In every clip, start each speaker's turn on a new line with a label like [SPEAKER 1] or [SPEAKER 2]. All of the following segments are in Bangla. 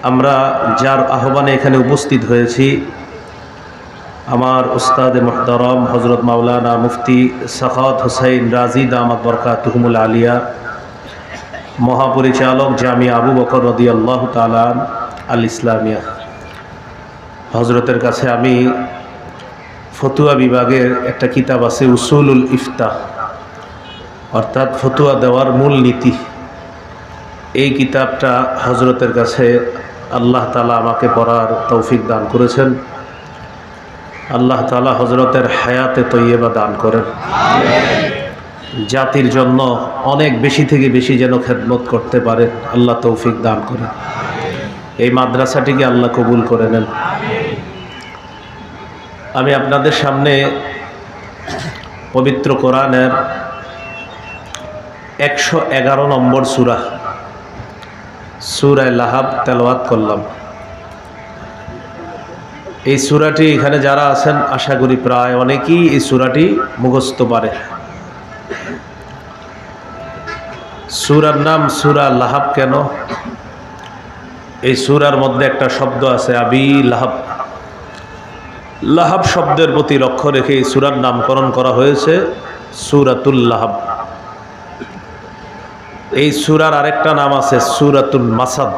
[SPEAKER 1] আমরা যার আহ্বানে এখানে উপস্থিত হয়েছি, আমার উস্তাদ মুহতারাম হযরত মাওলানা মুফতি সাখাওয়াত হুসাইন রাজি দামাত বরকাতুহুমুল আলিয়া, মহাপরিচালক জামিয়া আবু বকর রাদিয়াল্লাহু তাআলা আল ইসলামিয়া, হজরতের কাছে আমি ফতুয়া বিভাগের একটা কিতাব আছে উসুলুল ইফতাহ, অর্থাৎ ফতুয়া দেওয়ার মূল নীতি। এই কিতাবটা হজরতের কাছে আল্লাহ তাআলা আমাকে পড়ার তৌফিক দান করেছেন। আল্লাহ তাআলা হজরতের হায়াতে তৈয়বা দান করেন, জাতির জন্য অনেক বেশি থেকে বেশি যেন খেদমত করতে পারে আল্লাহ তৌফিক দান করেন। এই মাদ্রাসাটিকে আল্লাহ কবুল করে নেন। আমি আপনাদের সামনে পবিত্র কোরআনের 111 নম্বর সূরা লাহাব তেলাওয়াত করলাম। এই সূরাটি এখানে যারা আছেন আশা করি প্রায় অনেকেই এই সূরাটি মুখস্থ পারে। সূরার নাম সূরা লাহাব কেন? এই সূরার মধ্যে একটা শব্দ আছে আবি লাহাব। লাহাব শব্দের প্রতি লক্ষ্য রেখে এই সূরার নামকরণ করা হয়েছে সূরাতুল লাহাব। এই সূরার আরেকটা নাম আছে সূরাতুল মাসাদ।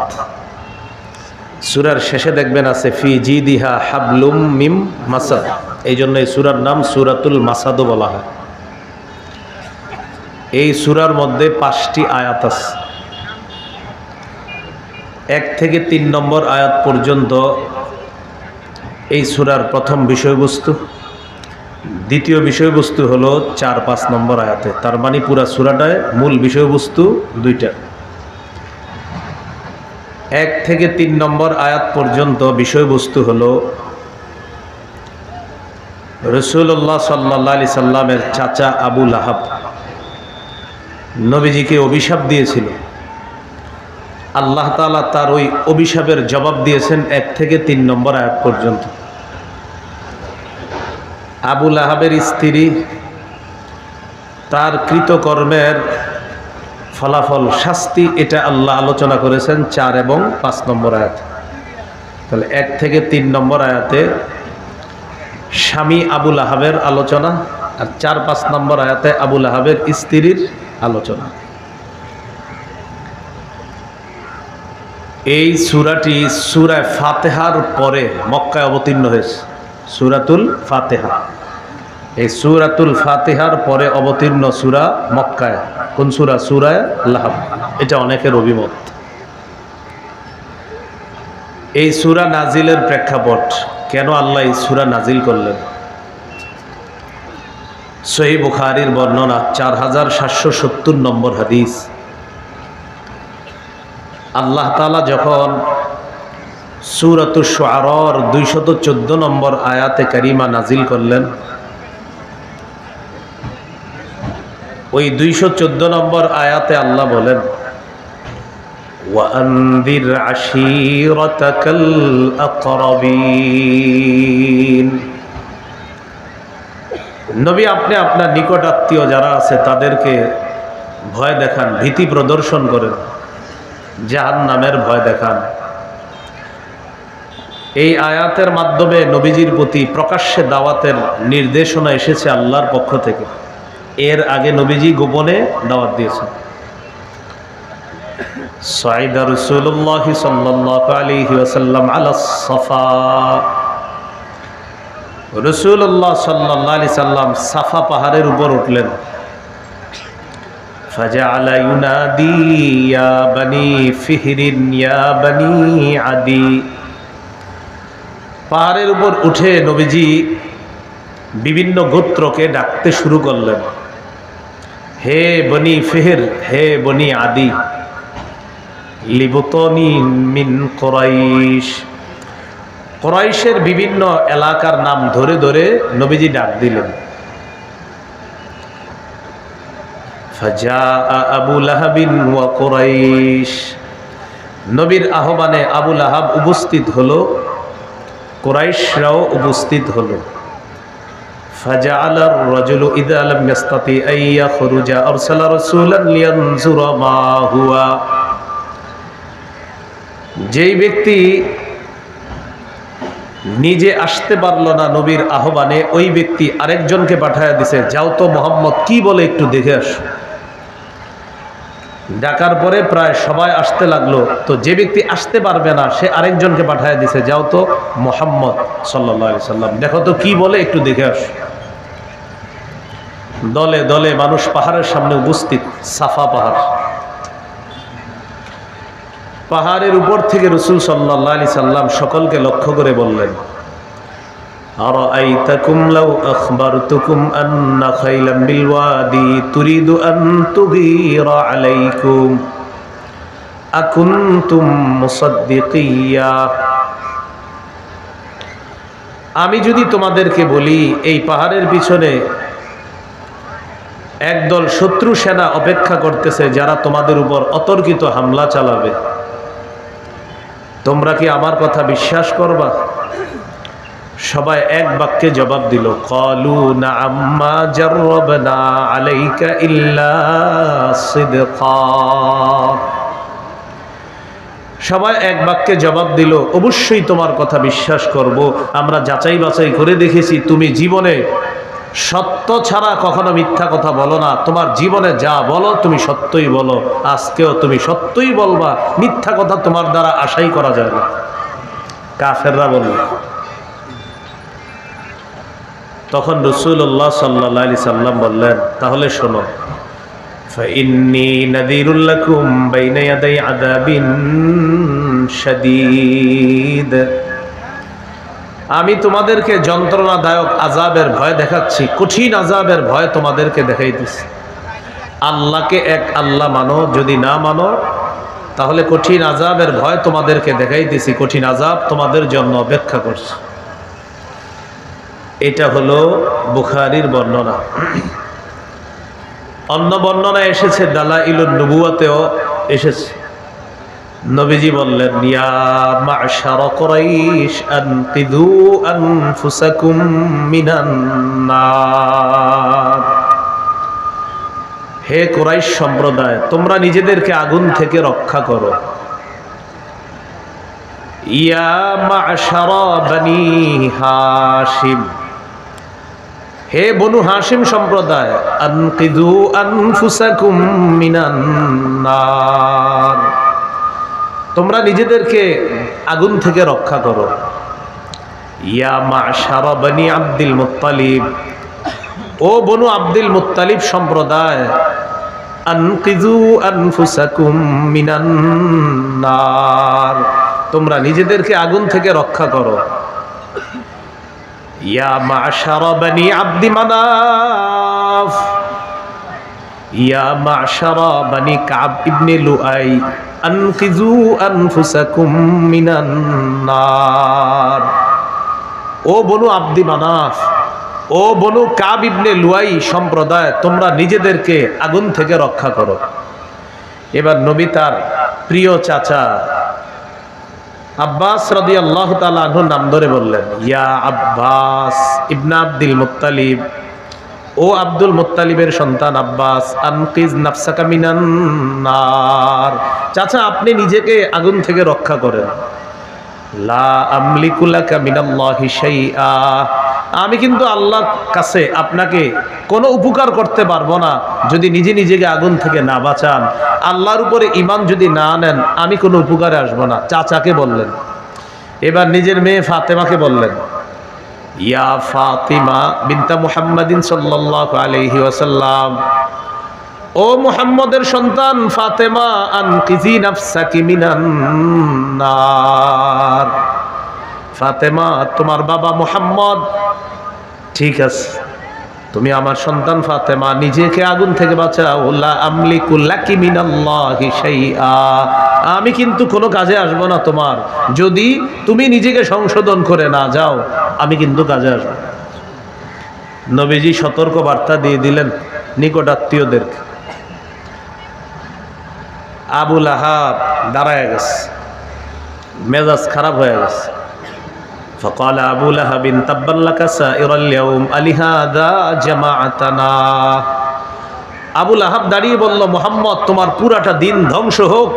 [SPEAKER 1] সূরার শেষে দেখবেন আছে ফি জিদিহা হাবলুম মিম মাসাদ, এই জন্য এই সূরার নাম সূরাতুল মাসাদও বলা হয়। এই সূরার মধ্যে 5টি আয়াত আছে। 1 থেকে 3 নম্বর আয়াত পর্যন্ত এই সূরার প্রথম বিষয়বস্তু, দ্বিতীয় বিষয়বস্তু হলো 4-5 নম্বর আয়াতে। তার মানে পুরা সূরাটায় মূল বিষয়বস্তু 2টা। 1 থেকে 3 নম্বর আয়াত পর্যন্ত বিষয়বস্তু হলো রাসূলুল্লাহ সাল্লাল্লাহু আলাইহি সাল্লামের চাচা আবু লাহাব নবীজিকে অভিশাপ দিয়েছিল। আল্লাহ তাআলা তার ওই অভিশাপের জবাব দিয়েছেন 1 থেকে 3 নম্বর আয়াত পর্যন্ত। আবু লাহাবের স্ত্রী, তার কৃতকর্মের ফলাফল শাস্তি, এটা আল্লাহ আলোচনা করেছেন 4 এবং 5 নম্বর আয়াত। তাহলে 1 থেকে 3 নম্বর আয়াতে স্বামী আবু লাহাবের আলোচনা, আর 4-5 নম্বর আয়াতে আবু লাহাবের স্ত্রীর আলোচনা। এই সূরাটি সূরা ফাতিহার পরে মক্কায় অবতীর্ণ হয়েছে। সূরাতুল ফাতিহা, এই সূরাতুল ফাতিহার পরে অবতীর্ণ সূরা মক্কায়। কোন সূরা? সূরা লাহাব। এটা অনেকের অভিমত। এই সূরা নাজিলের প্রেক্ষাপট, কেন আল্লাহ এই সূরা নাজিল করলেন? সহিহ বুখারীর বর্ণনা 4770 নম্বর হাদিস। আল্লাহ তাআলা যখন সূরাতুশ শুআরার 214 নম্বর আয়াতে কারিমা নাজিল করলেন, ওই 214 নম্বর আয়াতে আল্লাহ বলেন ওয়ানদির আশীরাতাকাল আকরাবিন। নবী, আপনি আপনার নিকট আত্মীয় যারা আছে তাদেরকে ভয় দেখান, ভীতি প্রদর্শন করেন, জাহান্নামের ভয় দেখান। এই আয়াতের মাধ্যমে নবীজির প্রতি প্রকাশ্যে দাওয়াতের নির্দেশনা এসেছে আল্লাহর পক্ষ থেকে। এর আগে নবীজি গোপনে দাওয়াত দিয়েছেন। সাইদা রাসূলুল্লাহ সাল্লাল্লাহু আলাইহি ওয়াসাল্লাম আলা সাফা। রাসূলুল্লাহ সাল্লাল্লাহু আলাইহি সাল্লাম সাফা পাহাড়ের উপর উঠলেন। ফাজআলা ইউনাদি ইয়া বনি ফিহরিন ইয়া বনি আদি। পাহাড়ের উপর উঠে নবীজি বিভিন্ন গোত্রকে ডাকতে শুরু করলেন। হে বনি ফিহর, হে বনি আদি, লিবুতনি মিন কুরাইশ। কুরাইশের বিভিন্ন এলাকার নাম ধরে ধরে নবীজি ডাক দিলেন। ফাজা আবু লাহাবিন ওয়া কুরাইশ। নবীর আহ্বানে আবু লাহাব উপস্থিত হলো, কুরাইশরাও উপস্থিত হলো। فجعل الرجل إذا لم يستطيع أن يخرج أرسل رسولا لينظر ما هو। যেই ব্যক্তি নিজে আসতে পারলো না নবীর আহ্বানে, ওই ব্যক্তি আরেকজনকে পাঠায় দিছে, যাও তো মোহাম্মদ কি বলে একটু দেখে আসো। ডাকার পরে প্রায় সবাই আসতে লাগলো, তো যে ব্যক্তি আসতে পারবে না সে আরেকজনকে পাঠায় দিছে, যাও তো মুহাম্মদ সাল্লাল্লাহু আলাইহি সাল্লাম দেখো তো কি বলে একটু দেখে আসো। দলে দলে মানুষ পাহাড়ের সামনে উপস্থিত, সাফা পাহাড়। পাহাড়ের উপর থেকে রাসূল সাল্লাল্লাহু আলাইহি সাল্লাম সকলকে লক্ষ্য করে বললেন, আরাআইতাকুম লাউ আখবারতুকুম আন্না খাইলাম বিল ওয়াদি তুরিদু আন তুগীরা আলাইকুম আকুনতুম মুসাদ্দিকিয়া। আমি যদি তোমাদেরকে বলি এই পাহাড়ের পিছনে একদল শত্রু সেনা অপেক্ষা করতেছে যারা তোমাদের উপর অতর্কিত হামলা চালাবে, তোমরা কি আমার কথা বিশ্বাস করবা? সবাই এক বাক্যে জবাব দিল, ক্বালু না'আম মা জাররাবনা আলাইকা ইল্লা সিদকা। সবাই এক বাক্যে জবাব দিল, অবশ্যই তোমার কথা বিশ্বাস করব, আমরা যাচাই বাছাই করে দেখেছি তুমি জীবনে সত্য ছাড়া কখনো মিথ্যা কথা বলো না, তোমার জীবনে যা বলো তুমি সত্যই বলো, আজকেও তুমি সত্যই বলবা, মিথ্যা কথা তোমার দ্বারা আশাই করা যায় না। কাফেররা বলল। তখন রাসূলুল্লাহ সাল্লাল্লাহু আলাইহি সাল্লাম বললেন, তাহলে শোনো, ফাইন্নী নাযীরুল লাকুম বাইনা ইয়াদাই আযাবিন শাদীদ। আমি তোমাদেরকে যন্ত্রণাদায়ক আযাবের ভয় দেখাচ্ছি, কঠিন আযাবের ভয় তোমাদেরকে দেখাইতেছি। আল্লাহকে এক আল্লাহ মানো, যদি না মানো তাহলে কঠিন আযাবের ভয় তোমাদেরকে দেখাইতেছি, কঠিন আযাব তোমাদের জন্য অপেক্ষা করছে। এটা হলো বুখারীর বর্ণনা। অন্য বর্ণনা এসেছে দালাইলুন নবুওয়াতেও এসেছে। নবীজি বললেন, ইয়া মা'শারা কুরাইশ আনকিদু আনফুসাকুম মিনান নার। হে কুরাইশ সম্প্রদায়, তোমরা নিজেদেরকে আগুন থেকে রক্ষা করো। ইয়া মা'শারা বনি হাশিম, হে বনু হাশিম সম্প্রদায়, আনকিদু আনফুসাকুম মিনান নার, তোমরা নিজেদেরকে আগুন থেকে রক্ষা করো। ইয়া মা'শারা বনি আব্দুল মুত্তালিব, ও বনু আব্দুল মুত্তালিব সম্প্রদায়, আনকিদু আনফুসাকুম মিনান নার, তোমরা নিজেদেরকে আগুন থেকে রক্ষা করো। ইয়া মা'শারা বনি আব্দি মানাফ, ইয়া মা'শারা বনি কাব ইবনে লুআই, আনকিজু আনফুসাকুম মিনান নার, ও বনু আব্দি মানাফ, ও বনু কাব ইবনে লুআই সম্প্রদায়, তোমরা নিজেদেরকে আগুন থেকে রক্ষা করো। এবার নবী তার প্রিয় চাচা আব্বাস রাদিয়াল্লাহু তাআলা আনহুর নাম ধরে বললেন, ইয়া আব্বাস ইবনে আব্দুল মুত্তালিব, ও আব্দুল মুত্তালিবের সন্তান আব্বাস, আনকিজ নাফসাকা মিনান নার, চাচা আপনি নিজেকে আগুন থেকে রক্ষা করেন। লা আমলিকু লাকা মিনাল্লাহি শাইআ, আমি কিন্তু আল্লাহর কাছে আপনাকে কোনো উপকার করতে পারবো না যদি নিজে নিজেকে আগুন থেকে না বাঁচান। আল্লাহর উপরে ঈমান যদি না আনেন আমি কোনো উপকারে আসবো না। চাচাকে বললেন। এবার নিজের মেয়ে ফাতেমাকে বললেন, ইয়া ফাতিমা বিনতা মুহাম্মাদিন সাল্লাল্লাহু আলাইহি ওয়াসাল্লাম, ও মুহাম্মদের সন্তান ফাতেমা, আনকিজি নাফসাকি মিনান নার, ফাতেমা তোমার বাবা মুহাম্মদ ঠিক আছে, তুমি আমার সন্তান ফাতেমা, নিজেকে আগুন থেকে বাঁচাও। লা আমলিকু লাকি মিনাল্লাহি শাইআ, আমি কিন্তু কোনো কাজে আসবো না তোমার, যদি তুমি নিজেকে সংশোধন করে না যাও আমি কিন্তু কাজে আসবো। নবীজি সতর্ক বার্তা দিয়ে দিলেন নিকট আত্মীয়দেরকে। আবু লাহাব দাঁড়ায় গেছে, মেজাজ খারাপ হয়ে গেছে। فقال أبو لهب تبا لك سائر اليوم ألهذا جماعتنا। আবু লাহাব দাঁড়িয়ে বলল, মুহাম্মদ তোমার পুরাটা দিন ধ্বংস হোক,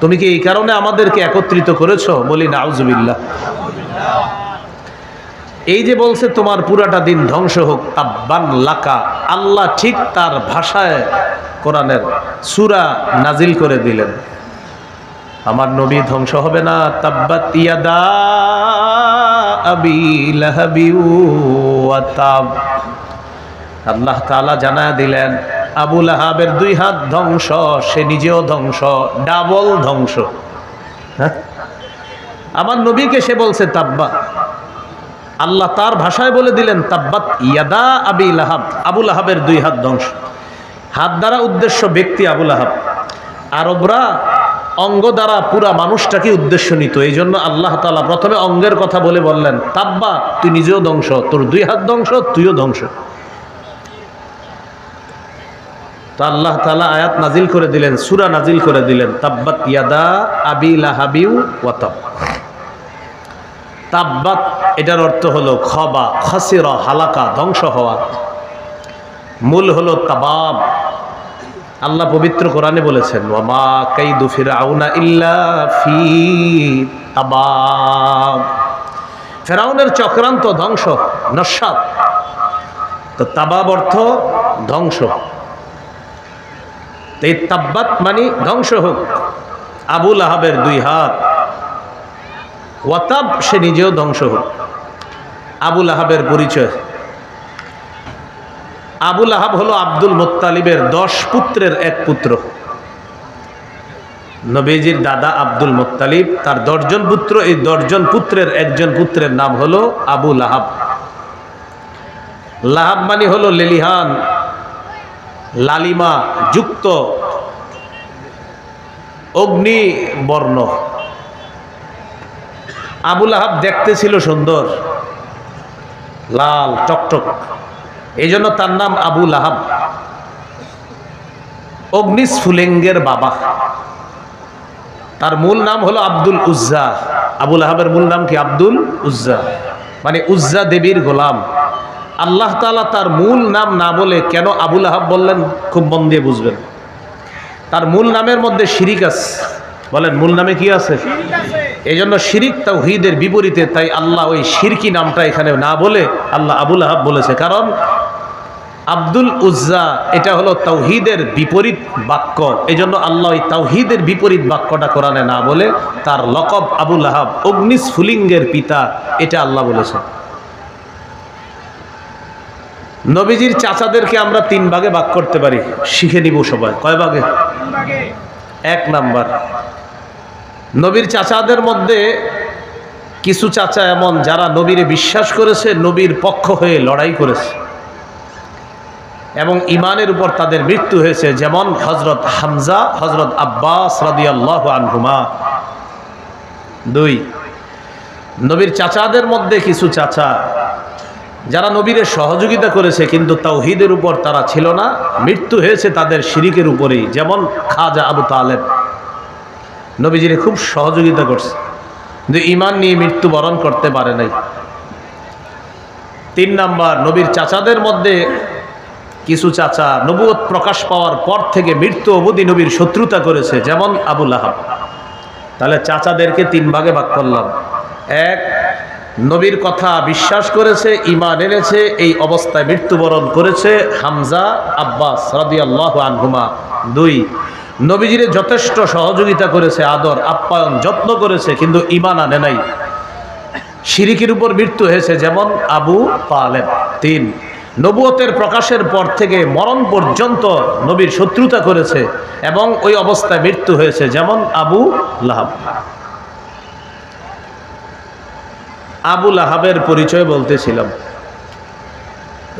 [SPEAKER 1] তুমি কি এই কারণে আমাদেরকে একত্রিত করেছো? বলি নাউজুবিল্লাহ। এই যে বলছে তোমার পুরাটা দিন ধ্বংস হোক, তাব্বান লাকা, আল্লাহ ঠিক তার ভাষায় কোরআনের সূরা নাজিল করে দিলেন। আমার নবী ধ্বংস হবে না। তাব্বাত ইয়াদা আবি লাহাবি ওয়া তাব। আল্লাহ তাআলা জানায় দিলেন আবু লাহাবের 2 হাত ধ্বংস, সে নিজেও ধ্বংস, ডাবল ধ্বংস। হ্যাঁ, আমার নবীকে সে বলছে তাব্বা, আল্লাহ তার ভাষায় বলে দিলেন তাব্বাত ইয়াদা আবি লাহাব, আবু লাহাবের 2 হাত ধ্বংস। হাত দ্বারা উদ্দেশ্য ব্যক্তি আবু লাহাব। আরবরা অঙ্গ দ্বারা পুরা মানুষটাকে উদ্দেশ্য নিত, এই জন্য আল্লাহ তাআলা প্রথমে অঙ্গের কথা বলে বললেন তাব্বা, তুই নিজেও ধ্বংস, তোর 2 হাত ধ্বংস, তুইও ধ্বংস। তো আল্লাহ তাআলা আয়াত নাজিল করে দিলেন, সূরা নাজিল করে দিলেন তাব্বাত ইয়াদা আবি লাহাবি ওয়া তাব। তাব্বাত এটার অর্থ হলো খবা, খাসিরা, হালাকা, ধ্বংস হওয়া। মূল হলো তাবাব। আল্লাহ পবিত্র কোরআনে বলেছেন ওয়া মা কাইদু ফিরআউনা ইল্লা ফি তাবাব। ফিরআউনের চক্রান্ত ধ্বংস, নস্যাৎ। তো তাবাব অর্থ ধ্বংস। এই তাব্বাত মানে ধ্বংস হোক আবু লাহাবের 2 হাত, ওয়াতাব, সে নিজেও ধ্বংস হোক। আবু লাহাবের পরিচয়, আবু লাহাব হলো আব্দুল মুত্তালিবের 10 পুত্রের এক পুত্র। নবীজির দাদা আব্দুল মুত্তালিব, তার 10 জন পুত্র, এই 10 জন পুত্রের একজন পুত্রের নাম হলো আবু লাহাব। লাহাব মানে হলো লেলিহান, লালিমা যুক্ত, অগ্নি বর্ণ। আবু লাহাব দেখতে ছিল সুন্দর, লাল টকটক, এই জন্য তার নাম আবু লাহাব। অগ্নিস্ফুলিঙ্গের বাবা। তার মূল নাম হলো আব্দুল উজ্জা। আবু লাহাবের মূল নাম কি? আব্দুল উজ্জা, মানে উজ্জা দেবীর গোলাম। আল্লাহ তাআলা তার মূল নাম না বলে কেন আবু লাহাব বললেন, খুব মন দিয়ে বুঝবেন। তার মূল নামের মধ্যে শিরিক আছে। বলেন, মূল নামে কি আছে? এই জন্য শিরিক তাওহীদের বিপরীতে, তাই আল্লাহ ওই শিরকি নামটা এখানে না বলে আল্লাহ আবু লাহাব বলেছে। কারণ আব্দুল উজ্জা এটা হলো তাওহীদের বিপরীত বাক্য, এই জন্য আল্লাহ ওই তাওহীদের বিপরীত বাক্যটা কোরআনে না বলে তার লকব আবু লাহাব, অগ্নিস্ফুলিঙ্গের পিতা, এটা আল্লাহ বলেছে। নবীজির চাচাদেরকে আমরা 3 ভাগে ভাগ করতে পারি, শিখে নিব সবাই। কয় ভাগে? 1 নাম্বার, নবীর চাচাদের মধ্যে কিছু চাচা এমন যারা নবীরে বিশ্বাস করেছে, নবীর পক্ষ হয়ে লড়াই করেছে এবং ঈমানের উপর তাদের মৃত্যু হয়েছে, যেমন হযরত হামজা, হযরত আব্বাস রাদিয়াল্লাহু আনহুমা। 2, নবীর চাচাদের মধ্যে কিছু চাচা যারা নবীরে সহযোগিতা করেছে কিন্তু তাওহীদের উপর তারা ছিল না, মৃত্যু হয়েছে তাদের শিরিকের উপরেই, যেমন খাজা আবু তালেব। নবীজিরে খুব সহযোগিতা করছে কিন্তু ঈমান নিয়ে মৃত্যুবরণ করতে পারে নাই। 3 নাম্বার, নবীর চাচাদের মধ্যে কিছু চাচা নবুয়ত প্রকাশ পাওয়ার পর থেকে মৃত্যু অবধি নবীর শত্রুতা করেছে, যেমন আবু লাহাব। তাহলে চাচাদেরকে 3 ভাগে ভাগ করলাম। 1, নবীর কথা বিশ্বাস করেছে, ঈমান এনেছে, এই অবস্থায় মৃত্যুবরণ করেছে, হামজা, আব্বাস রাদিয়াল্লাহু আনহুমা। 2, নবীজিরে যথেষ্ট সহযোগিতা করেছে, আদর আপ্যায়ন যত্ন করেছে, কিন্তু ঈমান আনে নাই, শিরিকের উপর মৃত্যু হয়েছে, যেমন আবু তালেব। 3, নবুয়তের প্রকাশের পর থেকে মরণ পর্যন্ত নবীর শত্রুতা করেছে এবং ওই অবস্থায় মৃত্যু হয়েছে, যেমন আবু লাহাব। আবু লাহাবের পরিচয় বলতেছিলাম।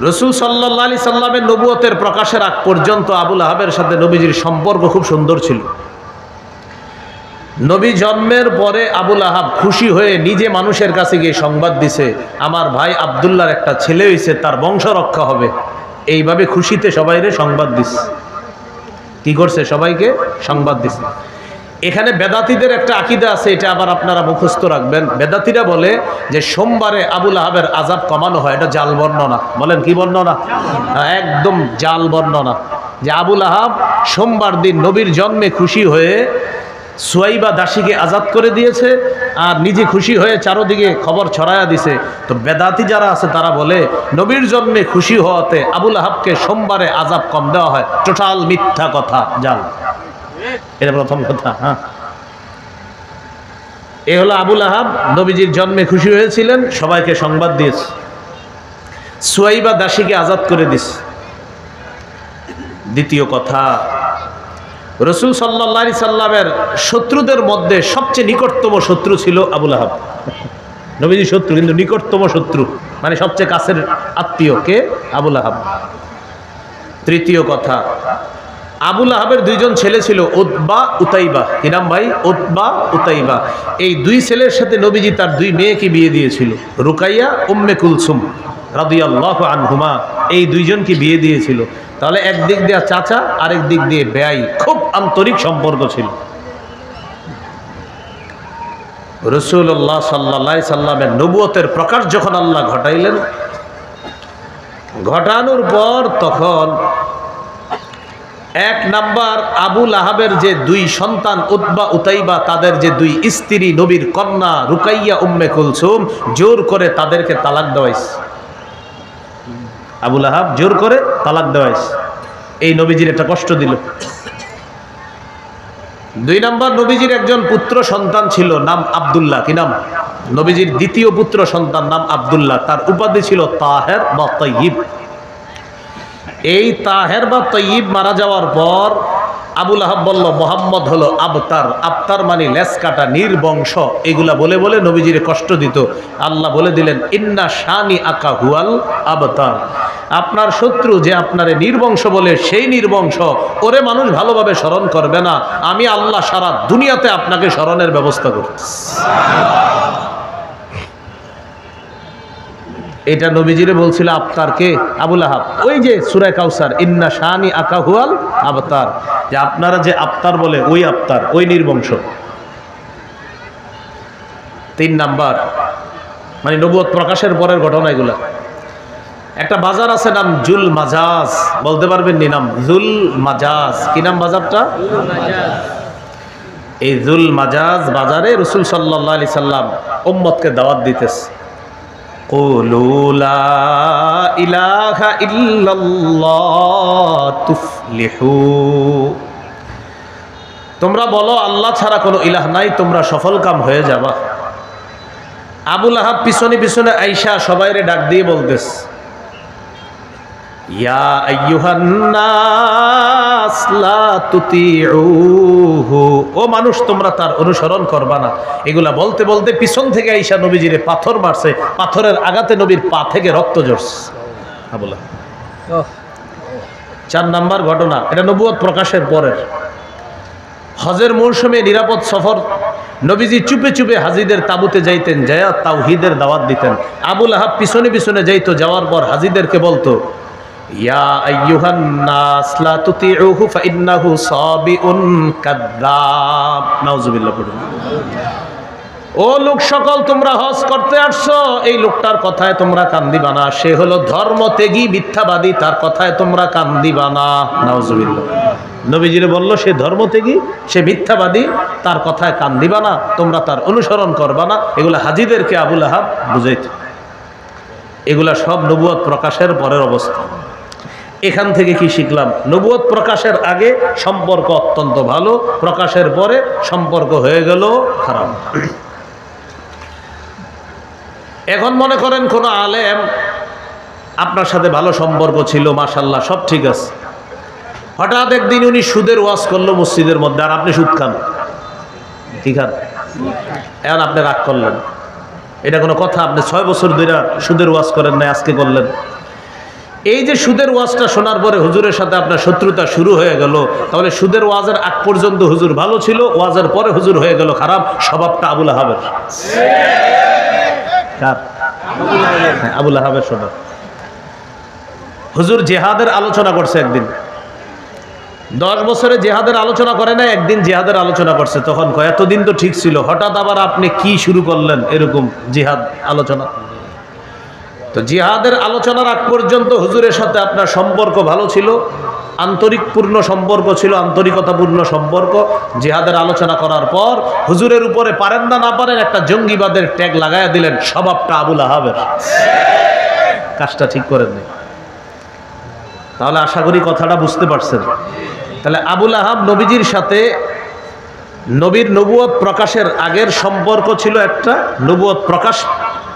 [SPEAKER 1] রাসূল সাল্লাল্লাহু আলাইহি সাল্লামের নবুয়তের প্রকাশের আগ পর্যন্ত আবু লাহাবের সাথে নবীজির সম্পর্ক খুব সুন্দর ছিল। নবী জন্মের পরে আবু লাহাব খুশি হয়ে নিজে মানুষের কাছে গিয়ে সংবাদ দিছে, আমার ভাই আব্দুল্লাহর একটা ছেলে হয়েছে, তার বংশ রক্ষা হবে। এইভাবে খুশিতে সবাইরে সংবাদ দিছে। কি করছে? সবাইকে সংবাদ দিছে। এখানে বেদাতীদের একটা আকীদা আছে, এটা আবার আপনারা মুখস্থ রাখবেন। বেদাতীরা বলে যে সোমবারে আবু লাহাবের আযাব কমানো হয়, এটা জাল বর্ণনা। বলেন, কি বর্ণনা? একদম জাল বর্ণনা। যে আবু লাহাব সোমবার দিন নবীর জন্মে খুশি হয়ে সুয়াইবা দাসীকে আজাদ করে দিয়েছে আর নিজে খুশি হয়ে চারদিকে খবর ছড়ায়া দিছে। তো বেদাতি যারা আছে তারা বলে নবীর জন্মে খুশি হওয়াতে আবুল আহাবকে সোমবারে আজাব কম দেওয়া হয়। টোটাল মিথ্যা কথা, জাল। এটা প্রথম কথা। হ্যাঁ, এ হলো আবুল আহাব নবীজির জন্মে খুশি হয়েছিলেন, সবাইকে সংবাদ দিয়েছে, সুয়াইবা দাসীকে আজাদ করে দিছে। দ্বিতীয় কথা, রাসূল সাল্লাল্লাহু আলাইহি সাল্লামের শত্রুদের মধ্যে সবচেয়ে নিকটতম শত্রু ছিল আবুল আহাব। নবীজির শত্রু কিন্তু নিকটতম শত্রু, মানে সবচেয়ে কাছের আত্মীয় কে? আবুল আহাব। তৃতীয় কথা, আবুল আহাবের দুইজন ছেলে ছিল, উতবা, উতাইবা। কি নাম ভাই? উতবা, উতাইবা। এই দুই ছেলের সাথে নবীজি তার দুই মেয়েকে বিয়ে দিয়েছিল, রুকাইয়া, উম্মে কুলসুম রাদিয়াল্লাহু আনহুমা। এই দুইজনকে বিয়ে দিয়েছিল। তাহলে একদিক দিয়ে চাচা, আরেক দিক দিয়ে বেয়াই, খুব আন্তরিক সম্পর্ক ছিল। রাসূলুল্লাহ সাল্লাল্লাহু আলাইহি সাল্লামের নবুয়তের প্রকাশ যখন আল্লাহ ঘটাইলেন, ঘটানোর পর তখন এক নাম্বার আবুল আহাবের যে দুই সন্তান উতবা, উতাইবা, তাদের যে দুই স্ত্রী নবীর কন্যা রুকাইয়া, উম্মে কুলসুম, জোর করে তাদেরকে তালাক দেওয়াইছে। আবুল আহাব জোর করে তালাক দেওয়াইছে। এই নবীজির একটা কষ্ট দিল। দুই নাম্বার, নবীজির একজন পুত্র সন্তান ছিল, নাম আব্দুল্লাহ। কি নাম? নবীজির দ্বিতীয় পুত্র সন্তান নাম আব্দুল্লাহ। তার উপাধি ছিল তাহের বা তয়্যিব। এই তাহের বা তয়্যিব মারা যাওয়ার পর আবুল আহাব বলল মোহাম্মদ হলো আবতার। আবতার মানে লেস কাটা, নির্বংশ। এগুলা বলে বলে নবীজিরে কষ্ট দিত। আল্লাহ বলে দিলেন ইন্না শানি আকা হুয়াল আবতার, আপনার শত্রু যে আপনারে নির্বংশ বলে, সেই নির্বংশ। ওরে মানুষ ভালোভাবে স্মরণ করবে না, আমি আল্লাহ সারা দুনিয়াতে আপনাকে স্মরণের ব্যবস্থা করি। এটা নবীজিরে বলছিল আবতারকে, আবুল আহাব। ওই যে সূরা কাউসার, ইন্না শানি আকা হুয়াল আবতার, যে আপনারা যে আবতার বলে, ওই আবতার, ওই নির্বংশ। তিন নাম্বার, মানে নবুয়ত প্রকাশের পরের ঘটনা এগুলা। একটা বাজার আছে নাম জুল মাজাজ, বলতে পারবেন নি নাম? জুল মাজাজ। কি নাম বাজারটা? এই জুল মাজাজ বাজারে রাসূল সাল্লাল্লাহু আলাইহি সাল্লাম উম্মতকে দাওয়াত দিতেছে। কুলু লা ইলাহা ইল্লাল্লাহ তুফলিহু, তোমরা বলো আল্লাহ ছাড়া কোনো ইলাহ নাই, তোমরা সফলকাম হয়ে যাবা। আবুল আহাব পিছনে পিছনে আইসা সবাইরে ডাক দিয়ে বলতেছে, ইয়া আইয়ুহান নাস লা তুতিউহু, ও মানুষ তোমরা তার অনুসরণ করবা না। এগুলা বলতে বলতে পিছন থেকে আইসা নবীজিরে পাথর মারছে। পাথরের আঘাতে নবীর পা থেকে রক্ত ঝরছে। আবুল আহাব। 4 নাম্বার ঘটনা, এটা নবুয়ত প্রকাশের পরের। হজের মৌসুমে নিরাপদ সফর, নবীজি চুপে চুপে হাজিদের তাবুতে যাইতেন, যায়া তাওহীদের দাওয়াত দিতেন। আবুল আহাব পিছনে পিছনে যাইতো, যাওয়ার পর হাজিদেরকে বলতো, ইয়া আইয়ুহান নাস লা তুতিউহু ফাইন্নাহু সাবিউন কাযযাব। নাউযুবিল্লাহ। পড়ুন, ও লোক সকল, তোমরা হজ করতে আসছো, এই লোকটার কথায় তোমরা কান দিবা না। সে হলো ধর্মত্যাগী, মিথ্যাবাদী, তার কথায় তোমরা কান দিবা না। নাউযুবিল্লাহ। নবীজিরে বলল সে ধর্মত্যাগী, সে মিথ্যাবাদী, তার কথায় কান দিবা না, তোমরা তার অনুসরণ করবা না। এগুলা হাজিদেরকে আবুল আহাব বুঝাইত। এগুলা সব নবুয়ত প্রকাশের পরের অবস্থা। এখান থেকে কি শিখলাম? নবুয়ত প্রকাশের আগে সম্পর্ক অত্যন্ত ভালো, প্রকাশের পরে সম্পর্ক হয়ে গেল খারাপ। এখন মনে করেন কোন আলেম আপনার সাথে ভালো সম্পর্ক ছিল, মাশাআল্লাহ, সব ঠিক আছে। হঠাৎ একদিন উনি সুদের ওয়াজ করলো মসজিদের মধ্যে, আর আপনি সুদ খান। কি খান? এখন আপনি রাগ করলেন, এটা কোনো কথা? আপনি 6 বছর ধরে সুদের ওয়াজ করেন না, আজকে করলেন। এই যে সুদের ওয়াজটা শোনার পরে হুজুরের সাথে আপনার শত্রুতা শুরু হয়ে গেল। তাহলে সুদের ওয়াজের আগ পর্যন্ত হুজুর ভালো ছিল, ওয়াজের পরে হুজুর হয়ে গেল খারাপ। স্বভাবটা আবুল আহাবের। কার? আবুল আহাবের স্বভাব। হুজুর জেহাদের আলোচনা করছে একদিন, 10 বছরে জেহাদের আলোচনা করে না, একদিন জেহাদের আলোচনা করছে। তখন কয় এতদিন তো ঠিক ছিল, হঠাৎ আবার আপনি কি শুরু করলেন এরকম জিহাদ আলোচনা? তো জিহাদের আলোচনার আগ পর্যন্ত হুজুরের সাথে আপনার সম্পর্ক ভালো ছিল, আন্তরিকপূর্ণ সম্পর্ক ছিল, আন্তরিকতাপূর্ণ সম্পর্ক। জিহাদের আলোচনা করার পর হুজুরের উপরে পারেন না পারেন একটা জঙ্গিবাদের ট্যাগ লাগাইয়া দিলেন, স্বভাবটা আবুল আহাবের। কাজটা ঠিক করেননি। তাহলে আশা করি কথাটা বুঝতে পারছেন। তাহলে আবুল আহাব নবীজির সাথে নবীর নবুয়ত প্রকাশের আগের সম্পর্ক ছিল একটা, নবুয়ত প্রকাশ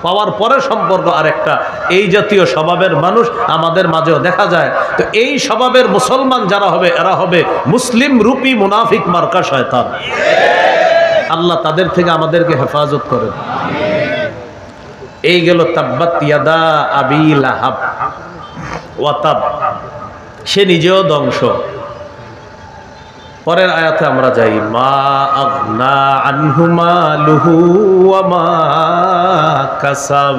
[SPEAKER 1] পাওয়ার পরের সম্পর্ক আরেকটা। এই জাতীয় স্বভাবের মানুষ আমাদের মাঝেও দেখা যায়। তো এই স্বভাবের মুসলমান যারা হবে এরা হবে মুসলিম রূপী মুনাফিক মার্কা শয়তান। আল্লাহ তাদের থেকে আমাদেরকে হেফাজত করেন। এই গেল তাব্বাত ইয়াদা আবি লাহাব ওয়া তাব, সে নিজেও ধ্বংস। পরের আয়াতে আমরা যাই, মা আগনা আনহু মালুহু ওয়া মা কাসাব।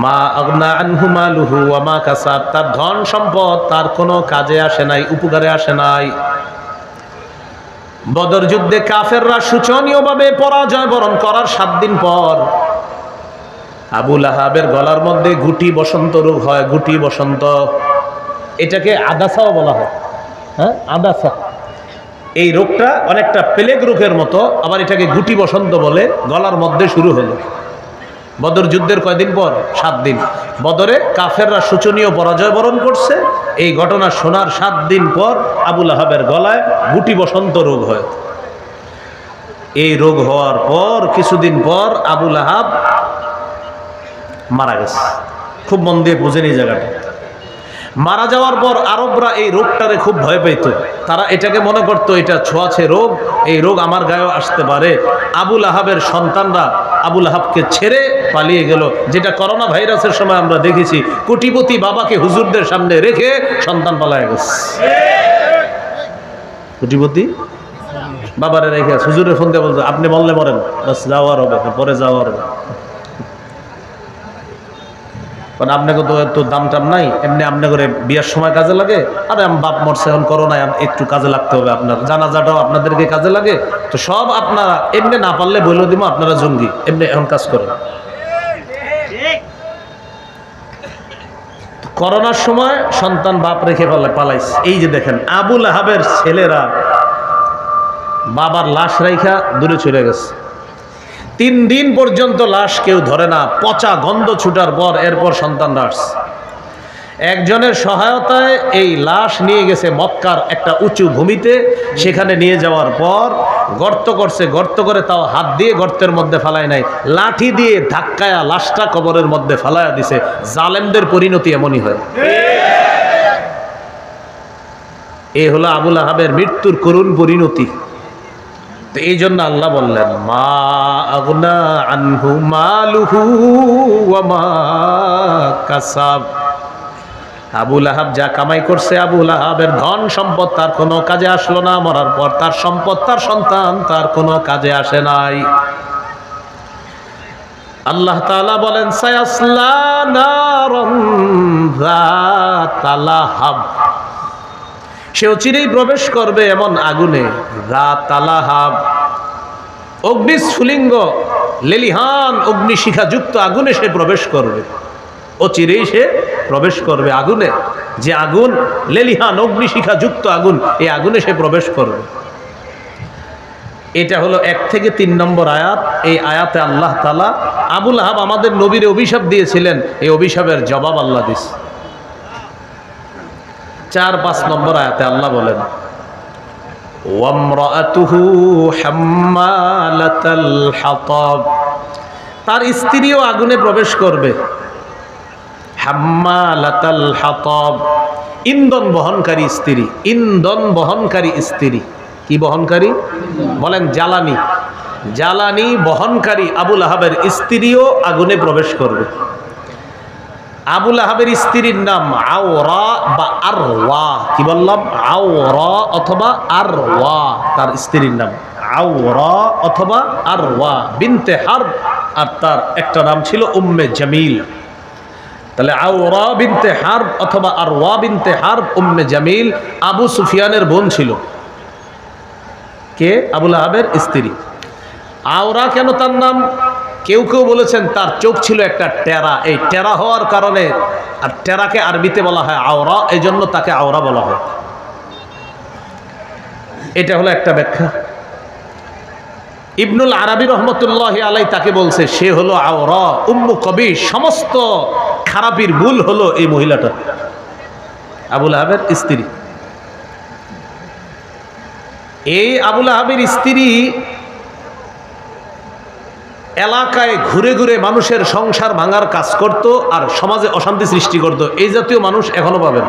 [SPEAKER 1] মা আগনা আনহু মালুহু ওয়া মা কাসাব, তার ধন সম্পদ তার কোনো কাজে আসে নাই, উপকারে আসে নাই। বদর যুদ্ধে কাফেররা শোচনীয়ভাবে পরাজয় বরণ করার 7 দিন পর আবু লাহাবের গলার মধ্যে গুটি বসন্ত রোগ হয়। গুটি বসন্ত, এটাকে আদাসাও বলা হয়। হ্যাঁ, আদাসা। এই রোগটা অনেকটা প্লেগ রোগের মতো, আবার এটাকে গুটি বসন্ত বলে। গলার মধ্যে শুরু হলো বদর যুদ্ধের কয়দিন পর? 7 দিন। বদরে কাফেররা শোচনীয় পরাজয় বরণ করছে। এই ঘটনা শোনার 7 দিন পর আবু লাহাবের গলায় গুটি বসন্ত রোগ হয়। এই রোগ হওয়ার পর কিছুদিন পর আবু লাহাব মারা গেছে। খুব মন দিয়ে বুঝেন এই জায়গাটা। মারা যাওয়ার পর আরবরা এই রোগটারে খুব ভয় পেত। তারা এটাকে মনে করতো এটা ছোঁয়াছে রোগ, এই রোগ আমার গায়েও আসতে পারে। আবু লাহাবের সন্তানরা আবু লাহাবকে ছেড়ে পালিয়ে গেল, যেটা করোনা ভাইরাসের সময় আমরা দেখেছি। কোটিপতি বাবাকে হুজুরদের সামনে রেখে সন্তান পালায় গেছে। কোটিপতি বাবারে রেখে হুজুরের ফোন দিয়ে বলতো, আপনি বললে মরেন, বাস যাওয়ার হবে, পরে যাওয়ার হবে। কারণ আপনাকে তো এত দাম টাম নাই, এমনি আপনি করে বিয়ার সময় কাজে লাগে। আরে আমি বাপ মরছে, এখন করোনায় একটু কাজে লাগতে হবে, আপনার জানাজাটাও আপনাদেরকে কাজে লাগে। তো সব আপনারা এমনি না পারলে বলে দিব আপনারা জঙ্গি, এমনি এখন কাজ করেন। করোনার সময় সন্তান বাপ রেখে পালাইছে। এই যে দেখেন আবু লাহাবের ছেলেরা বাবার লাশ রাইখা দূরে চলে গেছে। 3 দিন পর্যন্ত লাশ কেউ ধরে না, পচা গন্ধ ছুটার পর এরপর সন্তানরা আসছে। একজনের সহায়তায় এই লাশ নিয়ে গেছে মক্কার একটা উঁচু ভূমিতে। সেখানে নিয়ে যাওয়ার পর গর্ত করছে, গর্ত করে তাও হাত দিয়ে গর্তের মধ্যে ফালায় নাই, লাঠি দিয়ে ধাক্কায়া লাশটা কবরের মধ্যে ফালায়া দিছে। জালেমদের পরিণতি এমনই হয়। এই হলো আবু লাহাবের মৃত্যুর করুণ পরিণতি। তো এই জন্য আল্লাহ বললেন, মা আগনা আনহু মালুহু ওয়া মা কাসাব। আবু লাহাব যা কামাই করছে, আবু লাহাবের ধন সম্পদ তার কোনো কাজে আসলো না। মরার পর তার সম্পদ, তার সন্তান তার কোনো কাজে আসে নাই। আল্লাহ তাআলা বলেন, সায়াসলা নারান যাতা লাহাব, সে চিরেই প্রবেশ করবে এমন আগুনে, যাতা লাহাব, অগ্নিস্ফুলিঙ্গ লেলিহান অগ্নিশিখা যুক্ত আগুনে সে প্রবেশ করবে। ও চিরেই সে প্রবেশ করবে আগুনে। যে আগুন লেলিহান অগ্নিশিখা যুক্ত আগুন, এই আগুনে সে প্রবেশ করবে। এটা হলো 1 থেকে 3 নম্বর আয়াত। এই আয়াতে আল্লাহ তাআলা আবু লাহাব আমাদের নবীর অভিশাপ দিয়েছিলেন, এই অভিশাপের জবাব আল্লাহ দিয়েছে। 4-5 নম্বর আয়াতে আল্লাহ বলেন, ওয়ামরাআতুহু হাম্মালাতাল হাতাব, তার স্ত্রীও আগুনে প্রবেশ করবে। হাম্মালাতাল হাতাব, ইন্ধন বহনকারী স্ত্রী। ইন্ধন বহনকারী স্ত্রী কি বহনকারী? বলেন জ্বালানি। জ্বালানি বহনকারী আবু লাহাবের স্ত্রীও আগুনে প্রবেশ করবে। আবু লাহাবের স্ত্রীর নাম আওরা বা আরওয়া। কি বললাম? আওরা অথবা আরওয়া, তার স্ত্রীর নাম আওরা অথবা আরওয়া বিনতে হারব। আর তার একটা নাম ছিল উম্মে জামিল। তাহলে আওরা বিনতে হারব অথবা আরওয়া বিনতে হারব উম্মে জামিল আবু সুফিয়ানের বোন ছিল। কে? আবু লাহাবের স্ত্রী। আওরা কেন তার নাম? কেউ কেউ বলেছেন তার চোখ ছিল একটা টেরা, এই টেরা হওয়ার কারণে, আর টেরাকে আরবিতে বলা হয় আওরা, এই জন্য তাকে আওরা বলা হয়। এটা হলো একটা ব্যাখ্যা। ইবনুল আরবি রহমতুল্লাহ আলাই তাকে বলছে সে হলো আওরা উম্মু কবিশ, সমস্ত খারাপির মূল হলো এই মহিলাটা, আবুল আহাবের স্ত্রী। এই আবুল আহাবের স্ত্রী এলাকায় ঘুরে ঘুরে মানুষের সংসার ভাঙার কাজ করত আর সমাজে অশান্তি সৃষ্টি করত। এই জাতীয় মানুষ এখনো পাবেন।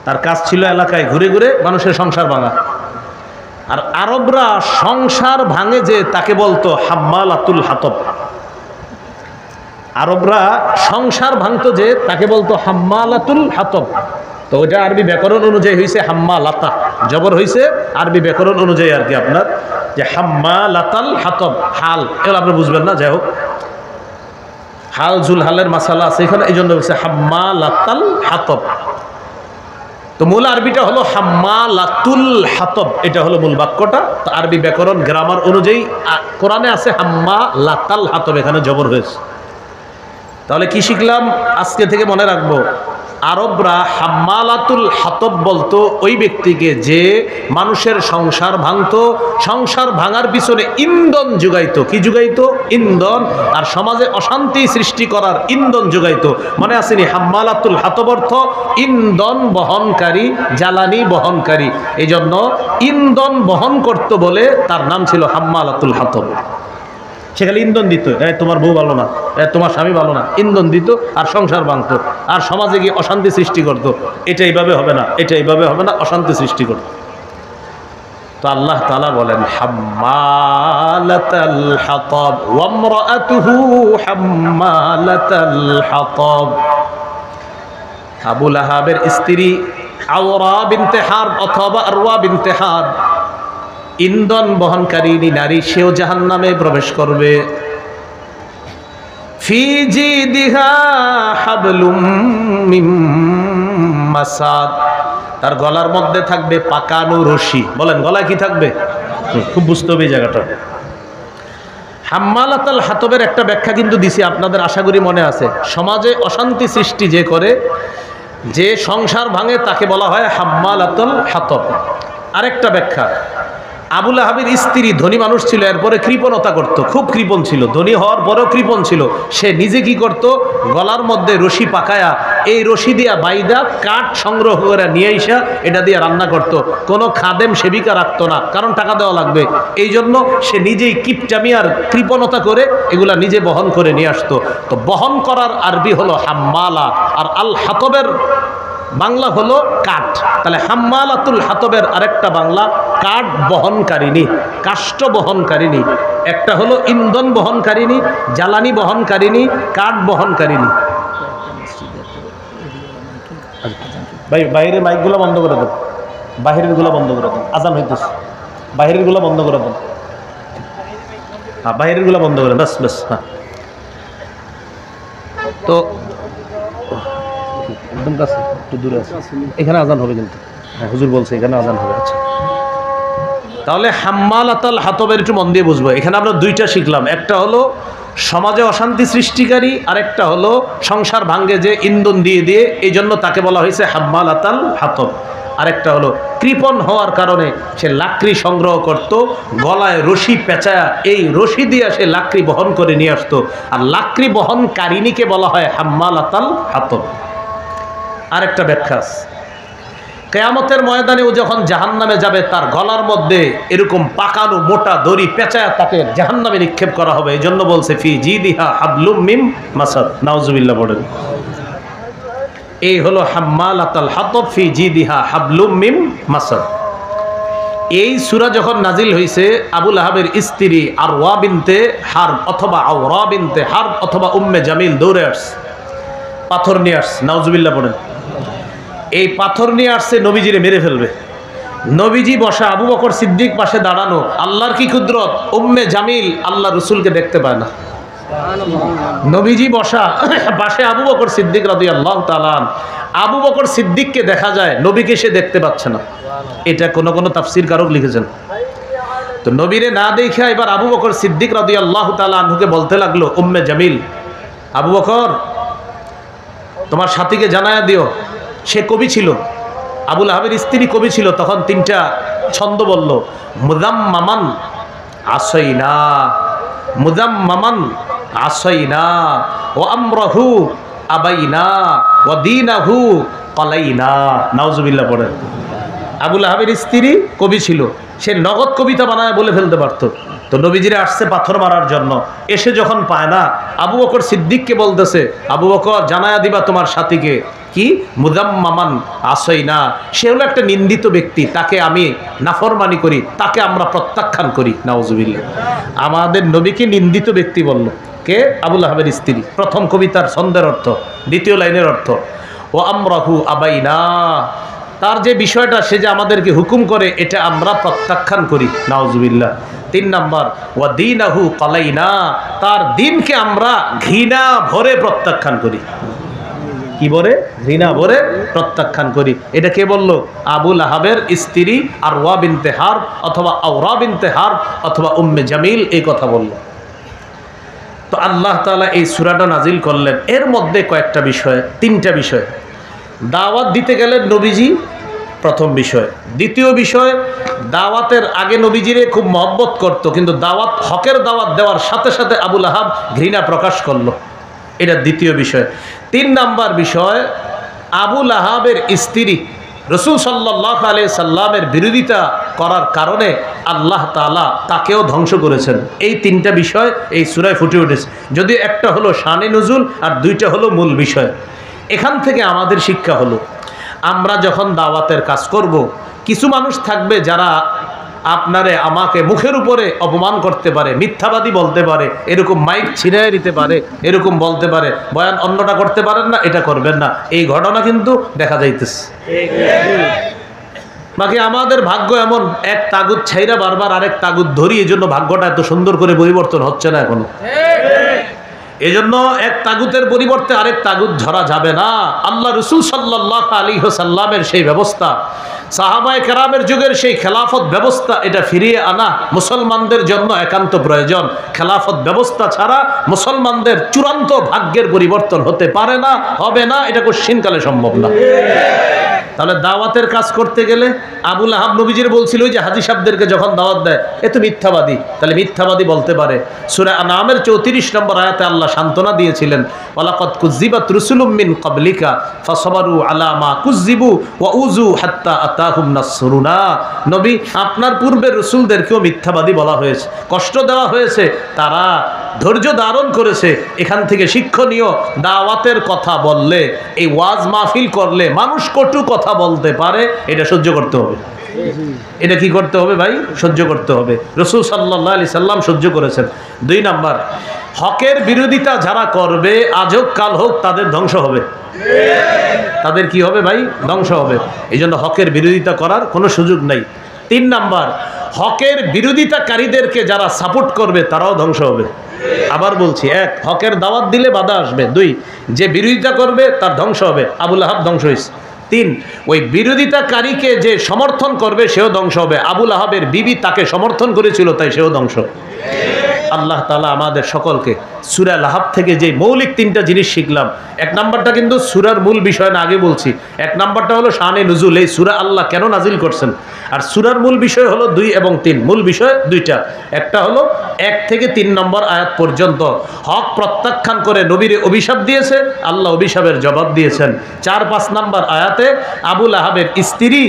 [SPEAKER 1] তার কাজ ছিল এলাকায় ঘুরে ঘুরে মানুষের সংসার ভাঙা। আর আরবরা সংসার ভাঙে যে তাকে বলতো হাম্মালাতুল হাতব। আরবরা সংসার ভাঙতো যে তাকে বলতো হাম্মালাতুল হাতব। তো ওইটা আরবি ব্যাকরণ অনুযায়ী হয়েছে হাম্মালাতা, জবর হয়েছে আরবি ব্যাকরণ অনুযায়ী আর কি আপনার, যে হাম্মালাতাল হাতব। হাল এগুলো আপনি বুঝবেন না, যাই হোক হাল জুল হালের মাসালা আছে এখানে, এই জন্য বলছে হাম্মালাতাল হাতব। তো মূল আরবিটা হলো হাম্মালাতুল হাতব, এটা হলো মূল বাক্যটা। তো আরবি ব্যাকরণ গ্রামার অনুযায়ী কোরআনে আছে হাম্মালাতাল হাতব, এখানে জবর হয়েছে। তাহলে কি শিখলাম আজকে থেকে মনে রাখবো, আরবরা হাম্মালাতুল হাতব বলতো ওই ব্যক্তিকে যে মানুষের সংসার ভাঙতো, সংসার ভাঙার পিছনে ইন্ধন যোগাইতো। কি যোগাইতো? ইন্ধন। আর সমাজে অশান্তি সৃষ্টি করার ইন্ধন যোগাইতো। মনে আসেনি? হাম্মালাতুল হাতব অর্থ ইন্ধন বহনকারী, জ্বালানি বহনকারী। এই জন্য ইন্ধন বহন করত বলে তার নাম ছিল হাম্মালাতুল হাতব। সেখানে ইন্ধন দিত, তোমার বউ ভালো না, তোমার স্বামী ভালো না, ইন্ধন দিত আর সংসার ভাঙত আর সমাজে গিয়ে অশান্তি সৃষ্টি করত। এটা এইভাবে হবে না, এটা এইভাবে হবে না, অশান্তি সৃষ্টি করত। তো আল্লাহ তাআলা বলেন হাম্মালাতাল হাতাব ওয়া ইমরাআতুহু হাম্মালাতাল হাতাব। আবু লাহাবের স্ত্রী আওরা বিনতে হারব অথবা আরওয়া বিনতে হারব ইন্ধন বহনকারিনী নারী, সেও জাহান্নামে প্রবেশ করবে। ফি জিদিহা হাবলুম মিন মাসাদ, তার গলার মধ্যে থাকবে পাকানো রশি। বলেন গলায় কি থাকবে? খুব বুঝতে হবে এই জায়গাটা। হাম্মালাতাল হাতবের একটা ব্যাখ্যা কিন্তু দিছি আপনাদের, আশা করি মনে আছে। সমাজে অশান্তি সৃষ্টি যে করে, যে সংসার ভাঙে তাকে বলা হয় হাম্মালাতুল হাতব। আরেকটা ব্যাখ্যা, আবুল আহাবের স্ত্রী ধনী মানুষ ছিল, এরপরে কৃপণতা করত, খুব কৃপণ ছিল, ধনী হওয়ার পরেও কৃপণ ছিল। সে নিজে কি করত? গলার মধ্যে রশি পাকায়া এই রশি দিয়া বাইদা কাঠ সংগ্রহ করে নিয়ে এসা এটা দিয়ে রান্না করত। কোনো খাদেম সেবিকা রাখতো না, কারণ টাকা দেওয়া লাগবে। এই জন্য সে নিজেই কিপটামি আর কৃপণতা করে এগুলা নিজে বহন করে নিয়ে আসতো। তো বহন করার আরবি হলো হাম্মালা, আর আল হাতবের বাংলা হলো কাঠ। তাহলে হাম্মালাতুল হাতবের আরেকটা বাংলা কাঠ বহনকারিনী, কাষ্ঠ বহনকারিনী। একটা হলো ইন্ধন বহনকারিনী, জ্বালানি বহনকারিনী, কাঠ বহনকারিনী। ভাই বাইরের মাইকগুলো বন্ধ করে দেন, বাহিরের গুলো বন্ধ করে দেন, আজান হইতেছে, বাহিরের গুলো বন্ধ করে দেন। হ্যাঁ বাহিরের গুলো বন্ধ করে, ব্যাস ব্যাস। হ্যাঁ তো একদম কাছে, একটু দূরে আছে, এখানে আজান হবে কিন্তু। হ্যাঁ হুজুর বলছে এখানে আজান হবে। আচ্ছা তাহলে হাম্মালাতাল হাতবের একটু মন দিয়ে বুঝবো। এখানে আমরা দুইটা শিখলাম, একটা হলো সমাজে অশান্তি সৃষ্টিকারী, আর একটা হলো সংসার ভাঙ্গে যে ইন্ধন দিয়ে দিয়ে, এই জন্য তাকে বলা হয়েছে হাম্মালাতাল হাতব। আরেকটা হলো কৃপণ হওয়ার কারণে সে লাকড়ি সংগ্রহ করত, গলায় রশি পেঁচায়া এই রশি দিয়ে সে লাকড়ি বহন করে নিয়ে আসতো। আর লাকড়ি বহনকারিনীকে বলা হয় হাম্মালাতাল হাতব। আরেকটা ব্যাখ্যা, কিয়ামতের ময়দানে ও যখন জাহান্নামে যাবে, তার গলার মধ্যে এরকম পাকানো মোটা দড়ি পেঁচায়া তাকে জাহান্নামে নিক্ষেপ করা হবে। এই জন্য বলছে ফি জিদিহা হাবলুম মিন মাসাদ। নাউজুবিল্লাহ বলেন। এই হলো হাম্মালাতাল হাতব ফি জিদিহা হাবলুম মিন মাসাদ। এই সূরা যখন নাজিল হয়েছে, আবুল আহাবের স্ত্রী আরওয়া বিনতে হারব অথবা আওরা বিনতে হারব অথবা উম্মে জামিল দৌড়ে আসছে, পাথর নিয়ে আসছে। নাউজুবিল্লাহ বলেন। এই পাথর নিয়ে আসছে নবীজিরে মেরে ফেলবে। নবীজি বসা, আবু বকর সিদ্দিক পাশে দাঁড়ানো। আল্লাহর কি কুদরত, উম্মে জামিল আল্লাহ রসুলকে দেখতে পায় না। নবীজি বসা, পাশে আবু বকর সিদ্দিক রাদিয়াল্লাহু তাআলা। আবু বকর সিদ্দিককে দেখা যায়, নবীকে সে দেখতে পাচ্ছে না। এটা কোন কোন তাফসীর কারক লিখেছেন। তো নবীরে না দেখে এবার আবু বকর সিদ্দিক রাদিয়াল্লাহু তাআলা আনহুকে বলতে লাগলো, উম্মে জামিল, আবু বকর তোমার সাথীকে জানায়া দিও। সে কবি ছিল, আবু লাহাবের স্ত্রী কবি ছিল। তখন তিনটা ছন্দ বলল, মুযাম্মামান আসাইনা, মুযাম্মামান আসাইনা, ওয়া আমরাহু আবাইনা, ওয়া দীনাহু ক্বালাইনা। নাউজুবিল্লাহ পড়েন। আবু লাহাবের স্ত্রী কবি ছিল, সে নগদ কবিতা বানায় বলে ফেলতে পারত। তো নবীজিরা আসছে পাথর মারার জন্য, এসে যখন পায় না, আবু বকর সিদ্দিককে বলতেছে, আবু বকর জানায়া দিবা তোমার সাথীকে কি মুযাম্মামান আসাইনা, সে হলো একটা নিন্দিত ব্যক্তি, তাকে আমি নাফরমানি করি, তাকে আমরা প্রত্যাখ্যান করি। নাউজুবিল্লাহ। আমাদের নবীকে নিন্দিত ব্যক্তি বলল কে? আবু লাহাবের স্ত্রী। প্রথম কবিতার ছন্দের অর্থ, দ্বিতীয় লাইনের অর্থ ও আমরাহু আবাইনা, তার যে বিষয়টা সে যে আমাদেরকে হুকুম করে এটা আমরা প্রত্যাখ্যান করি। নাউজুবিল্লাহ। 3 নাম্বার ওয়া দীনাহু ক্বালাইনা, তার দিনকে আমরা ঘৃণা ভরে প্রত্যাখ্যান করি। কি বলে? ঘৃণা ভরে প্রত্যাখ্যান করি। এটা কে বলল? আবু লাহাবের স্ত্রী আরওয়া বিনতে হারব অথবা আওরা বিনতে হারব অথবা উম্মে জামিল এই কথা বলল। তো আল্লাহ তাআলা এই সূরাটা নাজিল করলেন। এর মধ্যে কয়েকটা বিষয়, 3টা বিষয়। দাওয়াত দিতে গেলেন নবীজি, প্রথম বিষয়। দ্বিতীয় বিষয়, দাওয়াতের আগে নবীজিরে খুব মহব্বত করত, কিন্তু দাওয়াত হকের দাওয়াত দেওয়ার সাথে সাথে আবু লাহাব ঘৃণা প্রকাশ করলো, এটা দ্বিতীয় বিষয়। 3 নাম্বার বিষয়, আবু লাহাবের স্ত্রী রাসূল সাল্লাল্লাহু আলাইহি সাল্লামের বিরোধিতা করার কারণে আল্লাহ তাআলা তাকেও ধ্বংস করেছেন। এই 3টা বিষয় এই সূরায় ফুটে উঠেছে। যদি একটা হলো শানে নুজুল আর 2টা হলো মূল বিষয়। এখান থেকে আমাদের শিক্ষা হলো, আমরা যখন দাওয়াতের কাজ করব, কিছু মানুষ থাকবে যারা আপনারে আমাকে মুখের উপরে অপমান করতে পারে, মিথ্যাবাদী বলতে পারে, এরকম মাইক ছিঁড়ে দিতে পারে, এরকম বলতে পারে, বয়ান অন্যটা করতে পারেন না, এটা করবেন না। এই ঘটনা কিন্তু দেখা যাইতেছে। বাকি আমাদের ভাগ্য এমন, এক তাগুত ছাইরা বারবার আরেক তাগুত ধরি, এই জন্য ভাগ্যটা এত সুন্দর করে পরিবর্তন হচ্ছে না এখনো। এজন্য এক তাগুতের পরিবর্তে আরেক তাগুত ধরা যাবে না। আল্লাহ রাসূল সাল্লাল্লাহু আলাইহি ওয়াসাল্লামের সেই ব্যবস্থা, সাহাবায়ে কেরামের যুগের সেই খেলাফত ব্যবস্থা, এটা ফিরিয়ে আনা মুসলমানদের জন্য একান্ত প্রয়োজন। খেলাফত ব্যবস্থা ছাড়া মুসলমানদের চূড়ান্ত ভাগ্যের পরিবর্তন হতে পারে না, হবে না, এটা কোশ্চিনকালে সম্ভব না। তাহলে দাওয়াতের কাজ করতে গেলে আবু লাহাব নবীজির বলছিল যে হাজী সাহেবদেরকে যখন দাওয়াত দেয়, এ তো মিথ্যাবাদী, তাহলে মিথ্যাবাদী বলতে পারে। সূরা আনআমের 34 নম্বর আয়াতে আল্লাহ সান্ত্বনা দিয়েছিলেন, ওয়ালাকাদ কুযযিবাত রুসুলুম মিন ক্বাবলিকা ফাসাবারু আলা মা কুযযিবু ওয়া উযু হাত্তা আতাহুম নাসরুনা। নবী, আপনার পূর্বের রাসূলদেরকেও মিথ্যাবাদী বলা হয়েছে, কষ্ট দেওয়া হয়েছে, তারা ধৈর্য ধারণ করেছে। এখান থেকে শিক্ষণীয়, দাওয়াতের কথা বললে, এই ওয়াজ মাহফিল করলে মানুষ কটু কথা বলতে পারে, এটা সহ্য করতে হবে। এটা কি করতে হবে ভাই? সহ্য করতে হবে। রাসূল সাল্লাল্লাহু আলাইহি সাল্লাম সহ্য করেছেন। 2 নাম্বার, হকের বিরোধিতা যারা করবে, আজ হোক কাল হোক, তাদের ধ্বংস হবে। তাদের কি হবে ভাই? ধ্বংস হবে। এই জন্য হকের বিরোধিতা করার কোনো সুযোগ নাই। 3 নাম্বার, হকের বিরোধিতাকারীদেরকে যারা সাপোর্ট করবে তারাও ধ্বংস হবে। আবার বলছি, 1, হকের দাওয়াত দিলে বাধা আসবে। 2, যে বিরোধিতা করবে তার ধ্বংস হবে। আবু লাহাব ধ্বংস হয়েছে। 3, ওই বিরোধিতাকারীকে যে সমর্থন করবে সেও ধ্বংস হবে। আবু লাহাবের বিবি তাকে সমর্থন করেছিল, তাই সেও ধ্বংস। আল্লাহ তাআলা আমাদের সকলকে সূরা লাহাব থেকে যে মৌলিক 3টা জিনিস শিখলাম, 1 নাম্বারটা কিন্তু সূরার মূল বিষয় না, আগে বলছি। 1 নাম্বারটা হলো শানে নুজুল, এই সূরা আল্লাহ কেন নাজিল করছেন। আর সূরার মূল বিষয় হলো 2 এবং 3, মূল বিষয় 2টা। একটা হলো 1 থেকে 3 নম্বর আয়াত পর্যন্ত হক প্রত্যাখ্যান করে নবীরে অভিশাপ দিয়েছে, আল্লাহ অভিশাপের জবাব দিয়েছেন। 4-5 নম্বর আয়াতে আবু লাহাবের স্ত্রী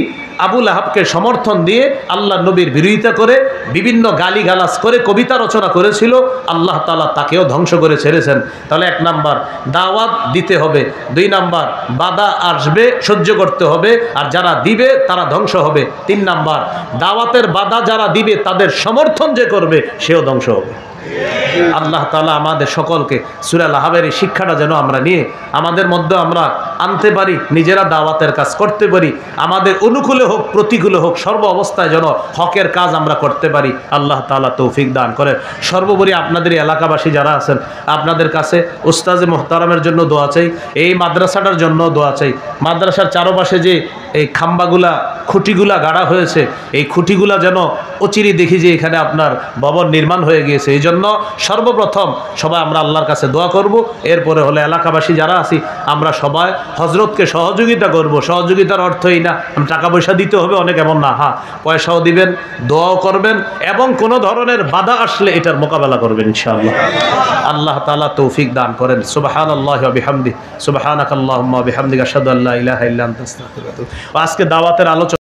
[SPEAKER 1] আবু লাহাবকে সমর্থন দিয়ে আল্লাহ নবীর বিরোধিতা করে বিভিন্ন গালিগালাজ করে কবিতা রচনা করেছিল, আল্লাহ তাআলা তাকেও ধ্বংস করে ছেড়েছেন। তাহলে 1 নাম্বার, দাওয়াত দিতে হবে। 2 নাম্বার, বাধা আসবে, সহ্য করতে হবে, আর যারা দিবে তারা ধ্বংস হবে। 3 নাম্বার, দাওয়াতের বাধা যারা দিবে তাদের সমর্থন যে করবে সেও ধ্বংস হবে। আল্লাহ তাআলা আমাদের সকলকে সূরা লাহাবের এই শিক্ষাটা যেন আমরা নিয়ে আমাদের মধ্যে আমরা আনতে পারি, নিজেরা দাওয়াতের কাজ করতে পারি। আমাদের অনুকূলে হোক প্রতিকূলে হোক, সর্ব অবস্থায় যেন হকের কাজ আমরা করতে পারি। আল্লাহ তাআলা তৌফিক দান করেন। সর্বোপরি আপনাদের এলাকাবাসী যারা আছেন, আপনাদের কাছে উস্তাজে মুহতারামের জন্য দোয়া চাই, এই মাদ্রাসাটার জন্য দোয়া চাই। মাদ্রাসার চারপাশে যে এই খাম্বাগুলা খুঁটিগুলা গাড়া হয়েছে, এই খুঁটিগুলা যেন অচিরে দেখি যে এখানে আপনার ভবন নির্মাণ হয়ে গিয়েছে। এই জন্য সর্বপ্রথম সবাই আমরা আল্লাহর কাছে দোয়া করব, এরপরে হলে এলাকাবাসী যারা আছি আমরা সবাই হজরতকে সহযোগিতা করব। সহযোগিতার অর্থই না টাকা পয়সা দিতে হবে, অনেক এমন না, হ্যাঁ পয়সাও দিবেন, দোয়াও করবেন, এবং কোনো ধরনের বাধা আসলে এটার মোকাবেলা করবেন ইনশাআল্লাহ। আল্লাহ তাআলা তৌফিক দান করেন। সুবহানাল্লাহি ওয়া বিহামদিহি, সুবহানাকাল্লাহুম্মা ওয়া বিহামদিকা আশহাদু আল্লা ইলাহা ইল্লা আনতা আস্তাগফিরুকা ওয়া আতুবু। আজকে দাওয়াতের আলোচনা